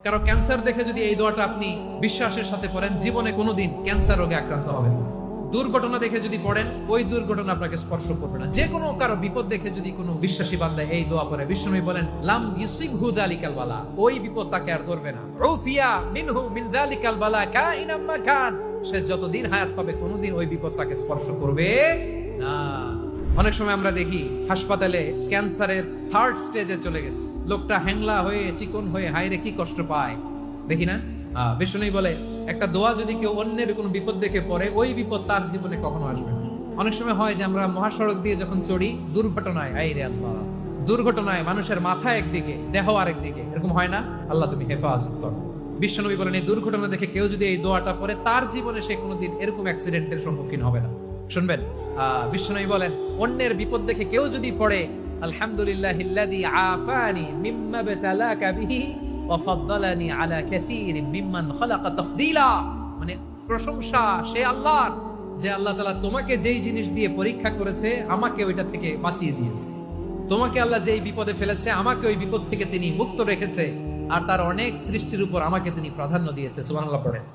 কারো ক্যান্সার দেখে যদি এই দোয়াটা আপনি বিশ্বাসের সাথে পড়েন, জীবনে কোনোদিন ক্যান্সার রোগে আক্রান্ত হবেন না। দুর্ঘটনা দেখে যদি পড়েন, ওই দুর্ঘটনা আপনাকে স্পর্শ করবে না। যে কোনো কারো বিপদ দেখে যদি কোনো বিশ্বাসী বান্দা এই দোয়া পড়ে, বিশ্বনবী বলেন লাম ইউসিবহু যালিকাল বালা, ওই বিপদ তাকে আর ধরবে না। উফিয়া মিনহু মিন যালিকাল বালা কাইনাম মা কান, সে যতদিন হায়াত পাবে কোনোদিন ওই বিপদ তাকে স্পর্শ করবে না। অনেক সময় আমরা দেখি হাসপাতালে ক্যান্সারের 3rd স্টেজে চলে গেছে, লোকটা হ্যাংলা হয়ে চিকন হয়ে হায়রে কি কষ্ট পায় দেখি না। বিষ্ণুই বলে একটা দোয়া যদি কেউ অন্যের কোনো বিপদ দেখে পড়ে, ওই বিপদ তার জীবনে কখনো আসবে না। অনেক সময় হয় যে আমরা মহাসড়ক দিয়ে যখন চড়ি, দুর্ঘটনায় আইরে আল্লাহ, দুর্ঘটনায় মানুষের মাথা একদিকে দেহ আরেকদিকে, এরকম হয় না? আল্লাহ তুমি হেফাজত করো। বিশ্বনবী বলেন এই দুর্ঘটনা দেখে কেউ যদি এই দোয়াটা পড়ে, তার জীবনে সে কোনোদিন এরকম অ্যাক্সিডেন্টের সম্মুখীন হবে না। শুনবেন, বিশ্বনবী বলেন অন্যের বিপদ দেখে কেউ যদি পড়ে, আলহামদুলিল্লাহিল্লাযী আফানি মিম্মা বাতালাকা বিহি ওয়া ফাদ্দালানি আলা কাসীরিম মিম্মান খালাকা তাফদীলা, মানে প্রশংসা সে আল্লাহর, যে আল্লাহ তাআলা তোমাকে যেই জিনিস দিয়ে পরীক্ষা করেছে আমাকে ওইটা থেকে বাঁচিয়ে দিয়েছে। তোমাকে আল্লাহ যেই বিপদে ফেলেছে আমাকে ওই বিপদ থেকে তিনি মুক্ত রেখেছে, আর তার অনেক সৃষ্টির উপর আমাকে তিনি প্রাধান্য দিয়েছে। সুবহানাল্লাহ পড়েন।